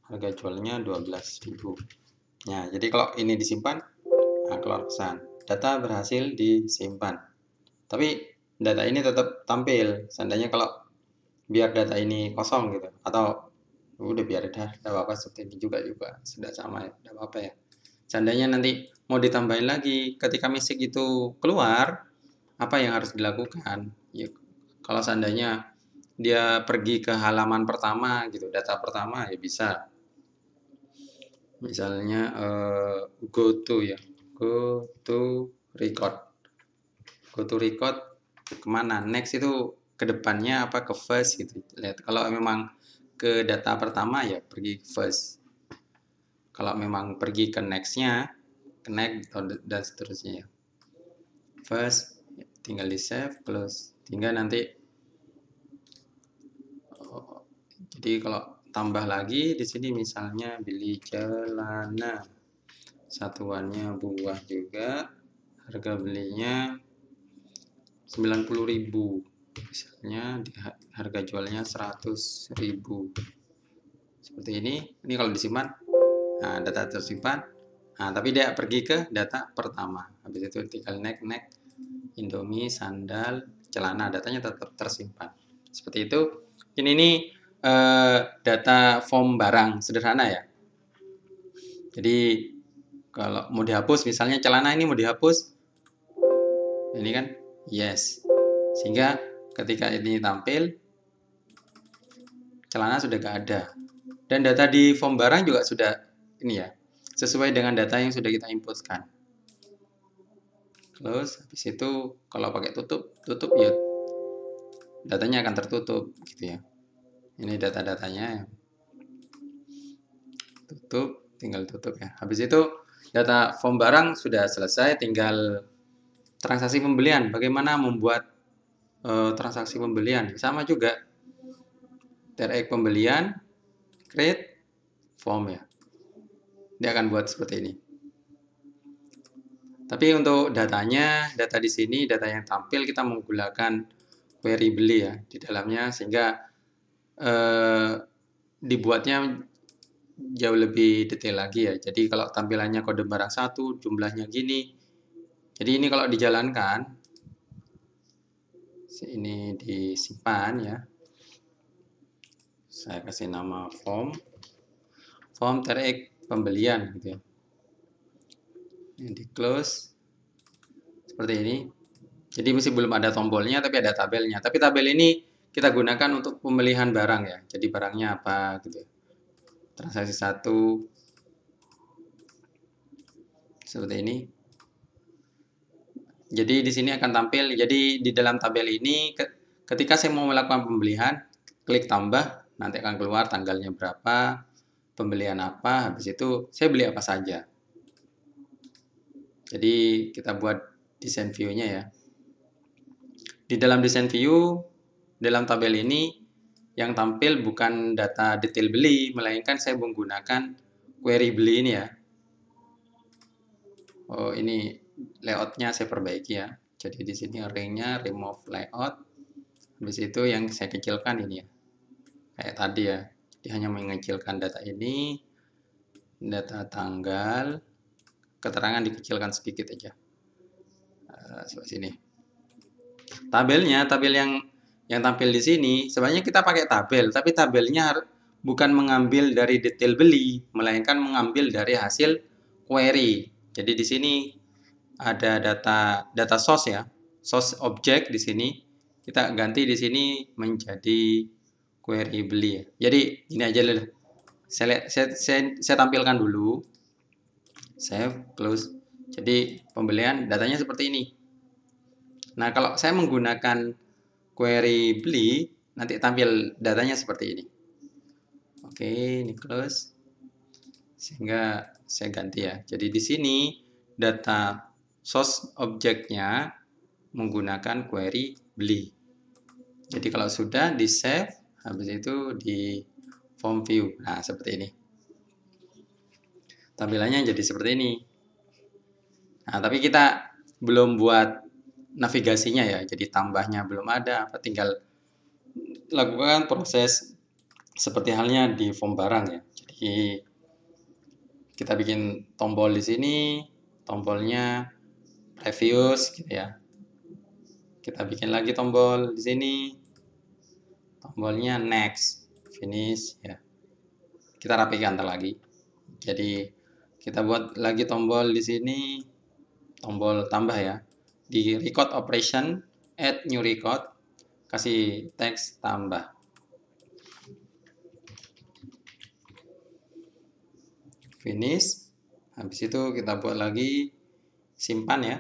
harga jualnya 12.000. Nah, jadi kalau ini disimpan, nah, keluar pesan, data berhasil disimpan. Tapi data ini tetap tampil. Seandainya kalau biar data ini kosong gitu, atau udah biar dah, tidak apa-apa, seperti ini juga sudah sama ya, tidak apa-apa ya. Seandainya nanti mau ditambahin lagi, ketika message itu keluar, apa yang harus dilakukan? Ya, kalau seandainya dia pergi ke halaman pertama gitu, data pertama ya bisa. Misalnya go to ya, go to record, go to record kemana? Next itu ke depannya apa ke first gitu. Lihat, kalau memang ke data pertama ya pergi ke first. Kalau memang pergi ke next-nya, ke next dan seterusnya ya. First tinggal di save, close. Tinggal nanti jadi kalau tambah lagi di sini misalnya beli celana, satuannya buah juga, harga belinya 90.000, misalnya harga jualnya 100.000. Seperti ini kalau disimpan, nah data tersimpan, nah tapi dia pergi ke data pertama, habis itu tinggal next, Indomie, sandal, celana, datanya tetap tersimpan. Seperti itu. Ini data form barang sederhana ya. Jadi kalau mau dihapus, misalnya celana ini mau dihapus, ini kan yes. Sehingga ketika ini tampil, celana sudah gak ada. Dan data di form barang juga sudah ini ya, sesuai dengan data yang sudah kita inputkan. Terus habis itu kalau pakai tutup ya datanya akan tertutup gitu ya. Ini data-datanya, tutup, tinggal tutup ya. Habis itu data form barang sudah selesai, tinggal transaksi pembelian. Bagaimana membuat transaksi pembelian? Sama juga, direct pembelian, create form ya. Dia akan buat seperti ini. Tapi untuk datanya, data di sini, data yang tampil kita menggunakan query beli ya di dalamnya, sehingga dibuatnya jauh lebih detail lagi ya. Jadi kalau tampilannya kode barang 1, jumlahnya gini. Jadi ini kalau dijalankan, ini disimpan ya. Saya kasih nama form direct pembelian gitu ya. Ini di close seperti ini. Jadi masih belum ada tombolnya, tapi ada tabelnya. Tapi tabel ini kita gunakan untuk pemilihan barang ya. Jadi barangnya apa gitu. Transaksi 1 seperti ini. Jadi di sini akan tampil. Jadi di dalam tabel ini ketika saya mau melakukan pembelian, klik tambah, nanti akan keluar tanggalnya berapa, pembelian apa, habis itu saya beli apa saja. Jadi kita buat desain view-nya ya. Di dalam desain view, dalam tabel ini yang tampil bukan data detail beli, melainkan saya menggunakan query beli ini ya. Oh, ini layoutnya saya perbaiki ya. Jadi di sini ring-nya remove layout. Habis itu yang saya kecilkan ini ya. Kayak tadi ya. Dia hanya mengecilkan data ini, data tanggal, keterangan dikecilkan sedikit aja. Seperti sini. Tabelnya, tabel yang tampil di sini, sebenarnya kita pakai tabel, tapi tabelnya bukan mengambil dari detail beli, melainkan mengambil dari hasil query. Jadi di sini ada data source ya, source object di sini. Kita ganti di sini menjadi query beli ya. Jadi ini aja dulu. Saya tampilkan dulu. Save, close. Jadi pembelian datanya seperti ini. Nah, kalau saya menggunakan query beli, nanti tampil datanya seperti ini. Oke, ini close. Sehingga saya ganti ya. Jadi di sini data source objeknya menggunakan query beli. Jadi kalau sudah di save, habis itu di form view. Nah, seperti ini. Tampilannya jadi seperti ini. Nah, tapi kita belum buat navigasinya ya, jadi tambahnya belum ada, tinggal lakukan proses seperti halnya di form barang ya. Jadi kita bikin tombol di sini, tombolnya previous gitu ya. Kita bikin lagi tombol di sini, tombolnya next, finish ya. Kita rapikan lagi. Jadi kita buat lagi tombol di sini, tombol tambah ya. Di record operation, add new record, kasih teks tambah. Finish. Habis itu kita buat lagi simpan ya.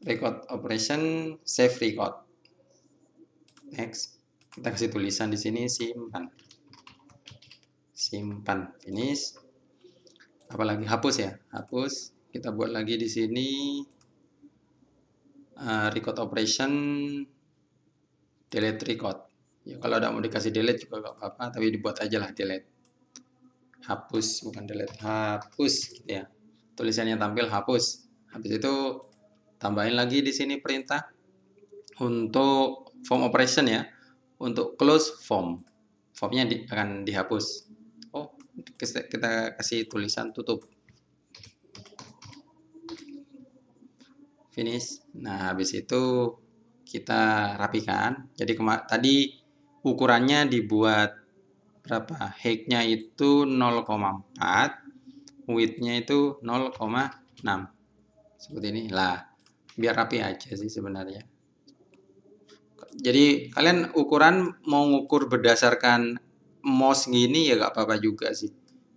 Record operation, save record. Next. Kita kasih tulisan di sini simpan. Simpan, finish. Apalagi hapus ya, hapus. Kita buat lagi di sini record operation, delete record. Ya kalau ada mau dikasih delete juga gak apa-apa, tapi dibuat aja lah delete. Hapus, bukan delete, hapus gitu ya. Tulisannya tampil hapus. Habis itu tambahin lagi di sini perintah untuk form operation ya. Untuk close form. Formnya akan dihapus. Oh, kita kasih tulisan tutup. Finish. Nah, habis itu kita rapikan. Jadi tadi ukurannya dibuat berapa? Height-nya itu 0,4, width-nya itu 0,6. Seperti ini lah. Biar rapi aja sih sebenarnya. Jadi kalian ukuran mau ngukur berdasarkan mouse gini ya gak apa-apa juga sih.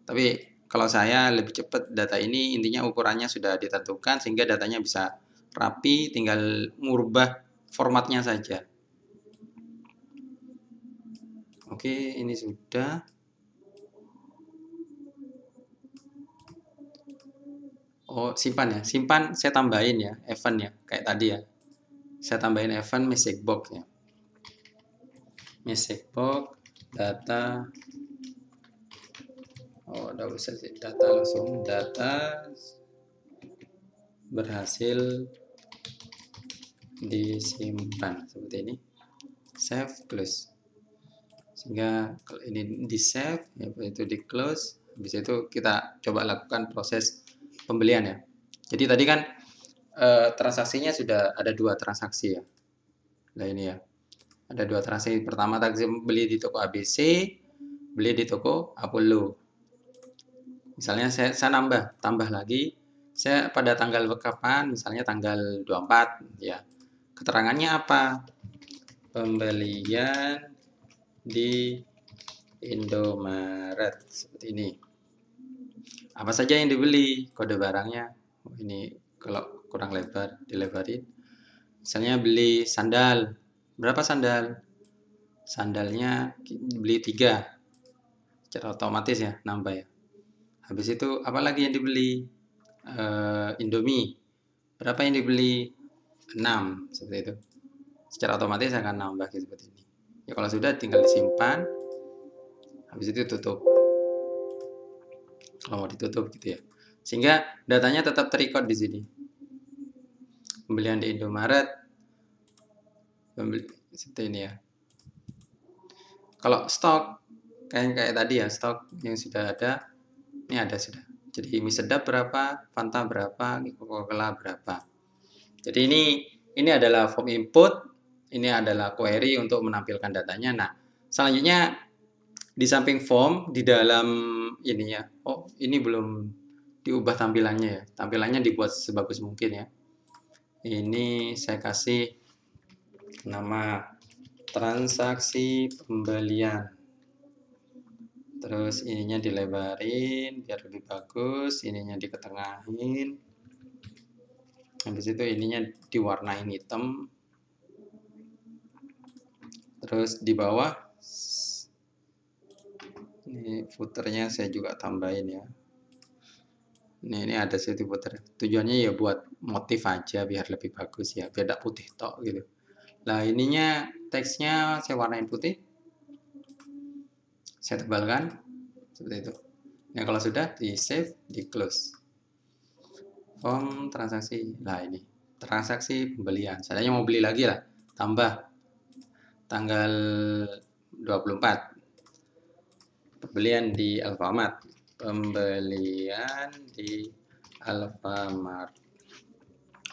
Tapi kalau saya lebih cepat data ini, intinya ukurannya sudah ditentukan sehingga datanya bisa rapi, tinggal ngubah formatnya saja. Oke, ini sudah. Oh, simpan ya. Simpan saya tambahin ya, event ya, kayak tadi ya. Saya tambahin event message box ya. Message box data. Oh, udah usah sih, data langsung, data berhasil disimpan seperti ini. Save, close. Sehingga kalau ini di save, ya itu di close. Habis itu kita coba lakukan proses pembelian ya. Jadi tadi kan transaksinya sudah ada 2 transaksi ya. Nah ini ya. Ada 2 transaksi. Pertama transaksi beli di toko ABC, beli di toko Apollo. Misalnya saya tambah lagi. Saya pada tanggal kapan? Misalnya tanggal 24 ya. Keterangannya apa? Pembelian di Indomaret seperti ini. Apa saja yang dibeli? Kode barangnya. Ini kalau kurang lebar dilebarin. Misalnya beli sandal. Berapa sandal? Sandalnya beli 3. Secara otomatis ya nambah ya. Habis itu apa lagi yang dibeli? Indomie. Berapa yang dibeli? 6 seperti itu. Secara otomatis akan nambah seperti ini. Ya kalau sudah tinggal disimpan. Habis itu tutup. Kalau mau ditutup gitu ya. Sehingga datanya tetap terrecord di sini. Pembelian di Indomaret. Seperti ini ya. Kalau stok kayak tadi ya, stok yang sudah ada, ini ada sudah. Jadi mie sedap berapa, Fanta berapa, Coca-Cola berapa. Jadi ini adalah form input, ini adalah query untuk menampilkan datanya. Nah, selanjutnya di samping form di dalam ini ya. Oh, ini belum diubah tampilannya ya. Tampilannya dibuat sebagus mungkin ya. Ini saya kasih nama transaksi pembelian. Terus ininya dilebarin biar lebih bagus, ininya diketengahin. Habis itu ininya diwarnain hitam. Terus di bawah ini footernya saya juga tambahin ya. Ini ada sih footer. Tujuannya ya buat motif aja biar lebih bagus ya, biar tidak putih tok gitu. Nah ininya teksnya saya warnain putih. Saya tebalkan seperti itu. Nah kalau sudah di save, di close. form transaksi. Nah, ini transaksi pembelian. Seandainya mau beli lagi lah, tambah tanggal 24. Pembelian di Alfamart. Pembelian di Alfamart.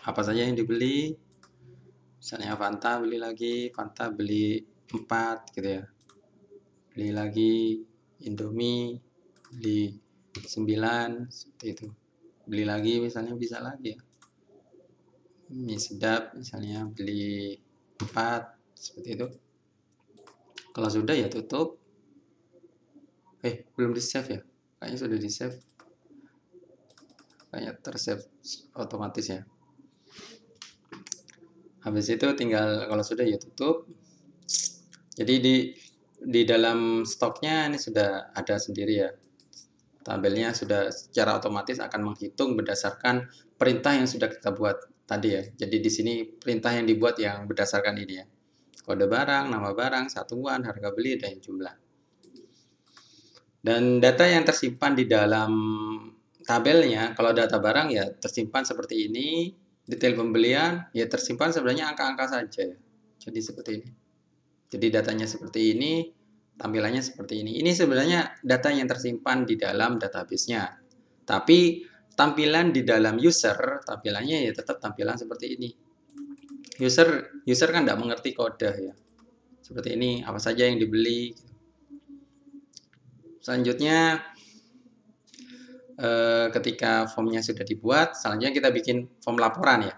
Apa saja yang dibeli? Misalnya Fanta beli lagi, Fanta beli 4 gitu ya. Beli lagi Indomie, beli 9 seperti itu. Beli lagi misalnya bisa lagi ya. Mie sedap misalnya beli 4 seperti itu. Kalau sudah ya tutup. Belum di save ya? Kayaknya sudah di save. Kayaknya tersave otomatis ya. Habis itu tinggal kalau sudah ya tutup. Jadi di dalam stoknya ini sudah ada sendiri ya. Tabelnya sudah secara otomatis akan menghitung berdasarkan perintah yang sudah kita buat tadi ya. Jadi di sini perintah yang dibuat yang berdasarkan ini ya. Kode barang, nama barang, satuan, harga beli, dan jumlah. Dan data yang tersimpan di dalam tabelnya, kalau data barang ya tersimpan seperti ini, detail pembelian ya tersimpan sebenarnya angka-angka saja ya. Jadi seperti ini. Jadi datanya seperti ini, tampilannya seperti ini. Ini sebenarnya data yang tersimpan di dalam database-nya. Tapi tampilan di dalam user, tampilannya ya tetap tampilan seperti ini. User kan tidak mengerti kode ya. Seperti ini, apa saja yang dibeli. Selanjutnya ketika formnya sudah dibuat, selanjutnya kita bikin form laporan ya.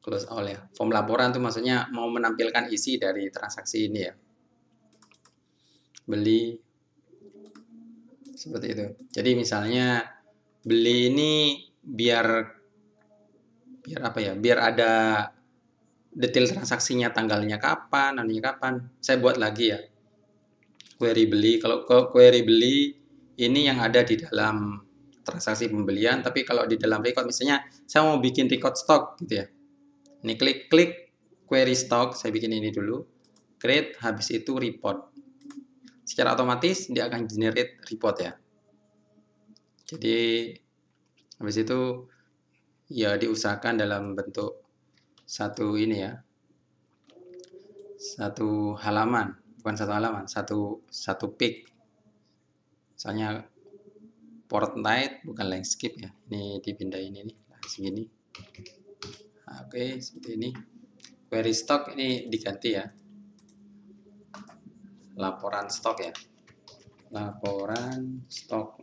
Close all ya. Form laporan itu maksudnya mau menampilkan isi dari transaksi ini ya. Beli seperti itu. Jadi misalnya beli ini biar apa ya? Biar ada detail transaksinya, tanggalnya kapan, anunya kapan. Saya buat lagi ya. Query beli. Kalau query beli ini yang ada di dalam transaksi pembelian, tapi kalau di dalam record misalnya saya mau bikin record stock gitu ya. Ini klik query stock, saya bikin ini dulu. Create, habis itu report. Secara otomatis dia akan generate report ya. Jadi habis itu ya diusahakan dalam bentuk satu ini ya. Satu halaman, bukan satu halaman, satu pic. Misalnya Fortnite bukan landscape ya. Ini dipindahin ini segini. Oke, seperti ini. Query stock ini diganti ya. Laporan stok ya. Laporan stok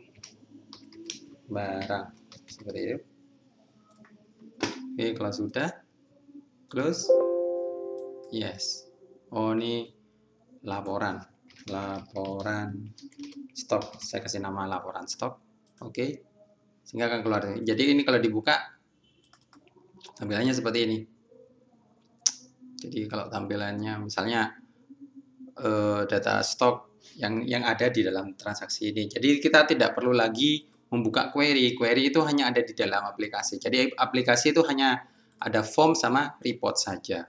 barang. Seperti itu. Oke, kalau sudah close. Yes. Oh, ini laporan stok. Saya kasih nama laporan stok. Oke. Sehingga akan keluar. Jadi ini kalau dibuka tampilannya seperti ini. Jadi kalau tampilannya misalnya data stok yang ada di dalam transaksi ini. Jadi kita tidak perlu lagi membuka query. Query itu hanya ada di dalam aplikasi. Jadi aplikasi itu hanya ada form sama report saja.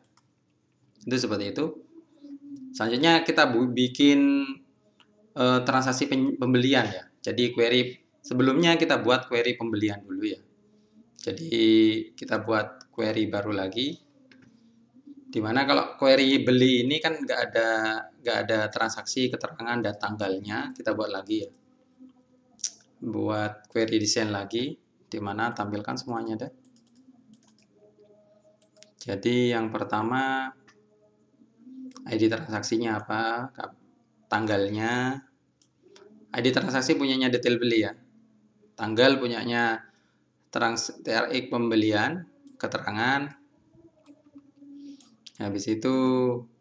Itu seperti itu. Selanjutnya kita bikin transaksi pembelian ya. Jadi query sebelumnya kita buat query pembelian dulu ya. Jadi kita buat query baru lagi. Dimana kalau query beli ini kan nggak ada transaksi, keterangan, dan tanggalnya. Kita buat lagi ya. Buat query desain lagi. Dimana tampilkan semuanya deh. Jadi yang pertama ID transaksinya apa, tanggalnya. ID transaksi punyanya detail beli ya. Tanggal punyanya TRX pembelian, keterangan. Habis itu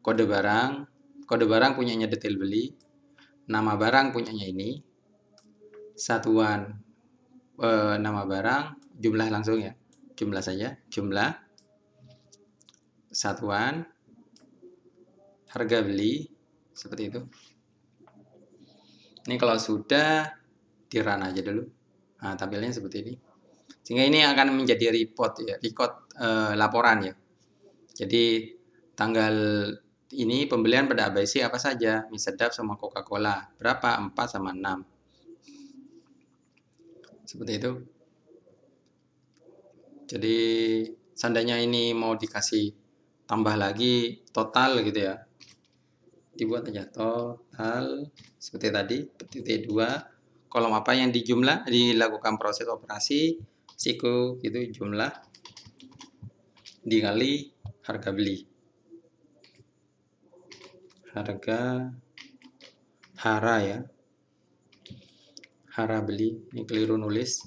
kode barang. Kode barang punyanya detail beli. Nama barang punyanya ini. Satuan nama barang, jumlah langsung ya. Jumlah saja, jumlah. Satuan. Harga beli, seperti itu. Ini kalau sudah di run aja dulu. Nah, tampilnya seperti ini. Sehingga ini akan menjadi report ya, laporan ya. Jadi tanggal ini pembelian pada ABC apa saja, mie sedap sama Coca-Cola. Berapa? 4 sama 6. Seperti itu. Jadi seandainya ini mau dikasih tambah lagi total gitu ya, dibuat aja total seperti tadi, titik 2, kolom apa yang dilakukan proses operasi, siku itu jumlah dikali harga beli. Harga hara ya. Hara beli, ini keliru nulis.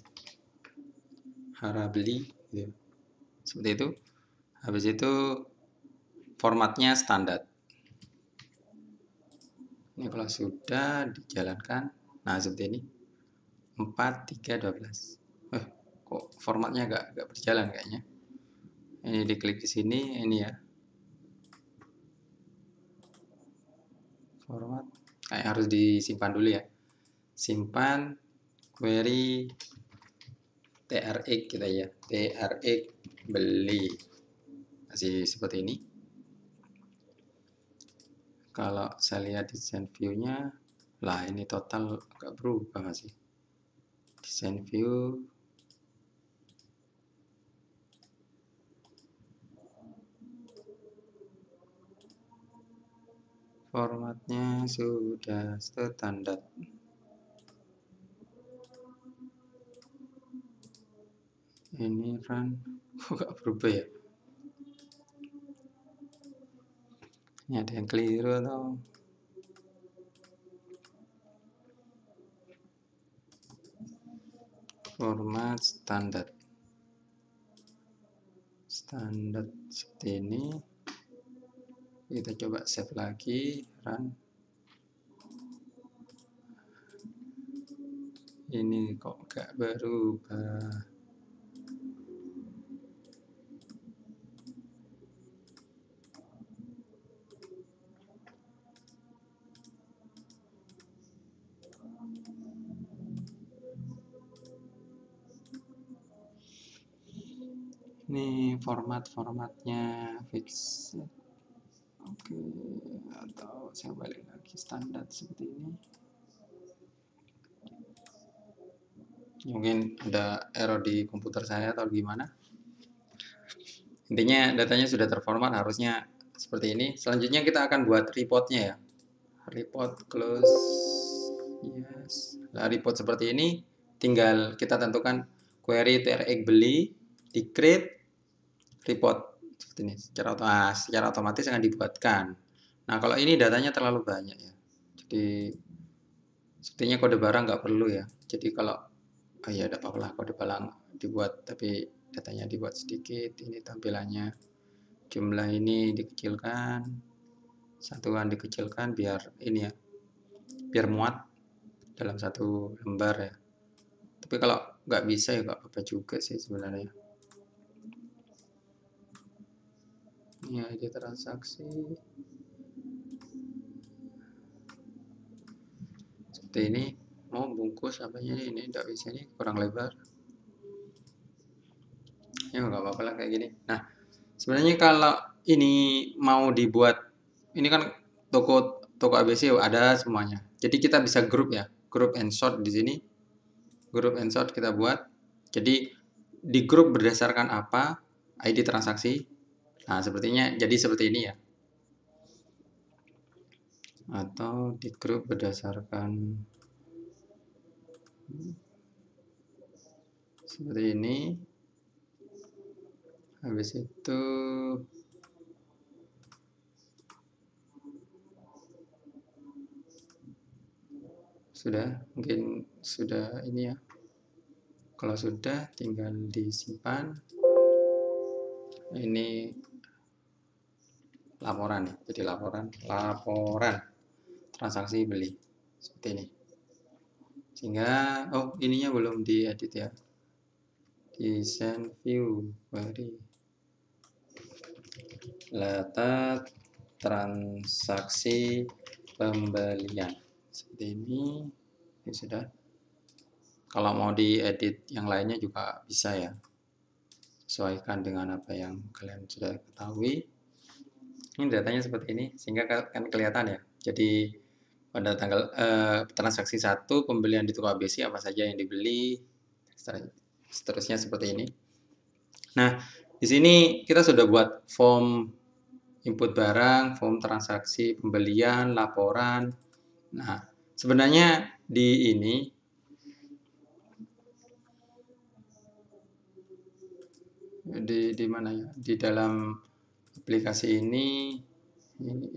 Hara beli gitu. Seperti itu. Habis itu formatnya standar. Ini kalau sudah dijalankan, nah seperti ini. 4, 3, 12. Kok formatnya agak berjalan kayaknya. Ini diklik di sini, ini ya. Format kayak harus disimpan dulu ya. Simpan query TRX kita ya. TRX beli. Masih seperti ini. Kalau saya lihat desain view-nya, lah ini total agak berubah masih. Desain view formatnya sudah standar. Ini run kok gak berubah ya? Ini ada yang keliru atau format standar seperti ini. Kita coba save lagi, run. Ini kok gak berubah. Ini formatnya fix. Oke, atau saya balik lagi standar seperti ini. Mungkin ada error di komputer saya atau gimana. Intinya datanya sudah terformat, harusnya seperti ini. Selanjutnya kita akan buat reportnya ya. Report close, yes. Nah, report seperti ini, tinggal kita tentukan query TRX beli, di create report seperti ini. Secara otomatis akan dibuatkan. Nah, kalau ini datanya terlalu banyak ya. Jadi sepertinya kode barang nggak perlu ya. Jadi kalau ya ada apa-apa lah kode barang dibuat, tapi datanya dibuat sedikit. Ini tampilannya, jumlah ini dikecilkan, satuan dikecilkan biar ini ya, biar muat dalam satu lembar ya. Tapi kalau nggak bisa ya nggak apa-apa juga sih sebenarnya. Ini ID transaksi seperti ini. Mau bungkus apanya ini nggak bisa, nih kurang lebar ya, nggak apa-apa lah kayak gini. Nah sebenarnya kalau ini mau dibuat, ini kan toko ABC ada semuanya, jadi kita bisa grup ya, group and sort di sini. Group and sort kita buat, jadi di grup berdasarkan apa ID transaksi. Nah sepertinya jadi seperti ini ya, atau di grup berdasarkan seperti ini. Habis itu sudah, mungkin sudah ini ya. Kalau sudah tinggal disimpan. Ini laporan ya, jadi laporan transaksi beli seperti ini. Sehingga ininya belum diedit ya. Design view query letak transaksi pembelian seperti ini. Ya sudah. Kalau mau diedit yang lainnya juga bisa ya, sesuaikan dengan apa yang kalian sudah ketahui. Ini datanya seperti ini, sehingga kan kelihatan ya. Jadi pada tanggal transaksi 1 pembelian di toko ABC apa saja yang dibeli, seterusnya seperti ini. Nah, di sini kita sudah buat form input barang, form transaksi pembelian, laporan. Nah, sebenarnya di ini di mana ya? Di dalam aplikasi ini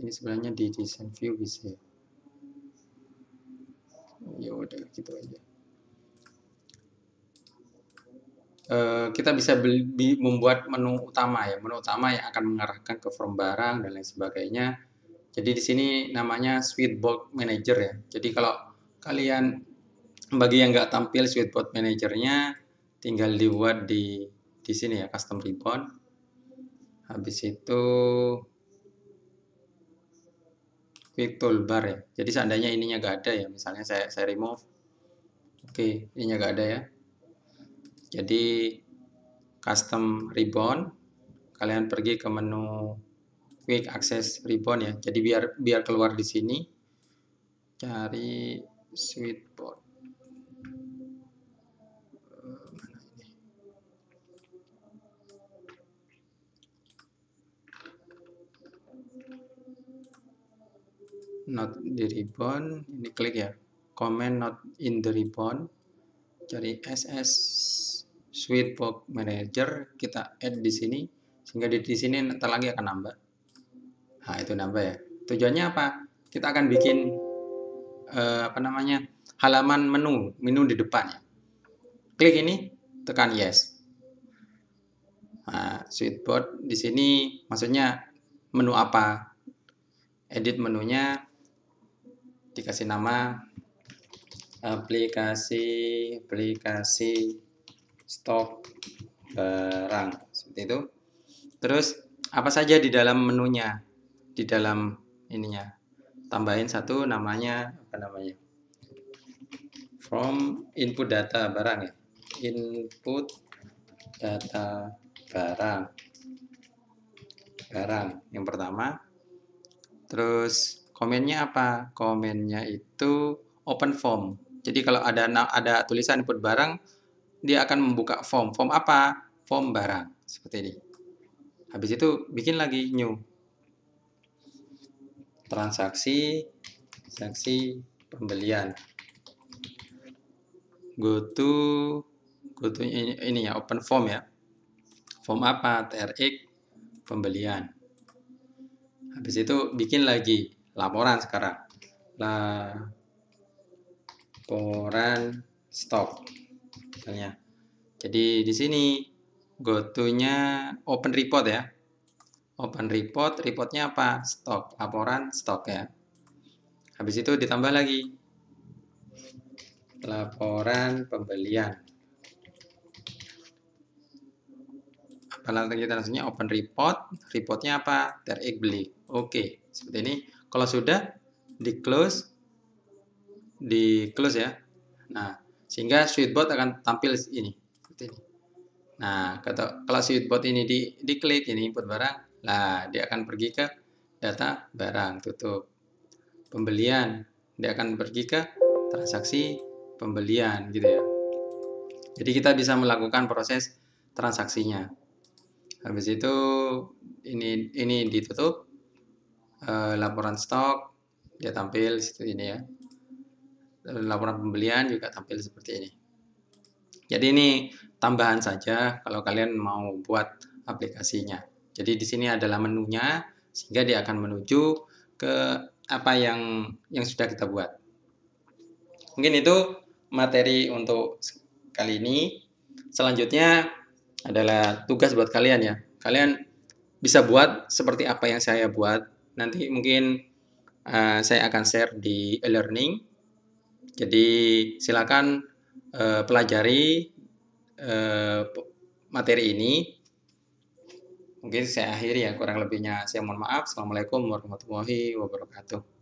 sebenarnya di design view bisa ya. Ya udah gitu aja. Kita bisa membuat menu utama ya, menu utama yang akan mengarahkan ke form barang dan lain sebagainya. Jadi di sini namanya Sweetboard Manager ya. Jadi kalau kalian bagi yang nggak tampil Sweetboard Managernya, tinggal dibuat di sini ya, custom ribbon. Habis itu quick toolbar ya. Jadi seandainya ininya nggak ada ya, misalnya saya remove. Oke, ininya nggak ada ya. Jadi custom ribbon, kalian pergi ke menu quick access ribbon ya. Jadi biar keluar di sini, cari Sweetboard. Not di ribbon, ini klik ya, comment not in the ribbon, cari SS Sweetboard Manager, kita add di sini sehingga di sini ntar lagi akan nambah. Nah, itu nambah ya. Tujuannya apa? Kita akan bikin halaman menu di depannya. Klik ini, tekan yes. Nah, Sweetboard di sini maksudnya menu apa? Edit menunya, dikasih nama aplikasi stok barang seperti itu. Terus apa saja di dalam menunya, di dalam ininya, tambahin satu namanya from input data barang ya, input data barang yang pertama. Terus komennya apa? Komennya itu open form. Jadi kalau ada tulisan input barang, dia akan membuka form. Form apa? Form barang. Seperti ini. Habis itu bikin lagi new. Transaksi pembelian. Go to ini ya, open form ya. Form apa? TRX pembelian. Habis itu bikin lagi laporan sekarang. Laporan stok. Misalnya. Jadi di sini go to-nya open report ya. Open report, reportnya apa? Stok, laporan stok ya. Habis itu ditambah lagi laporan pembelian. Apalagi transaksinya open report, reportnya apa? TRX beli. Oke, seperti ini. Kalau sudah di close ya. Nah, sehingga Sweetboard akan tampil ini. Seperti ini. Nah, kalau Sweetboard ini diklik ini input barang, nah dia akan pergi ke data barang, tutup. Pembelian, dia akan pergi ke transaksi pembelian gitu ya. Jadi kita bisa melakukan proses transaksinya. Habis itu ini ditutup, laporan stok dia tampil situ ini ya. Laporan pembelian juga tampil seperti ini. Jadi ini tambahan saja kalau kalian mau buat aplikasinya. Jadi di sini adalah menunya sehingga dia akan menuju ke apa yang sudah kita buat. Mungkin itu materi untuk kali ini. Selanjutnya adalah tugas buat kalian ya. Kalian bisa buat seperti apa yang saya buat. Nanti mungkin saya akan share di e-learning. Jadi silakan pelajari materi ini. Mungkin saya akhiri ya, kurang lebihnya saya mohon maaf. Assalamualaikum warahmatullahi wabarakatuh.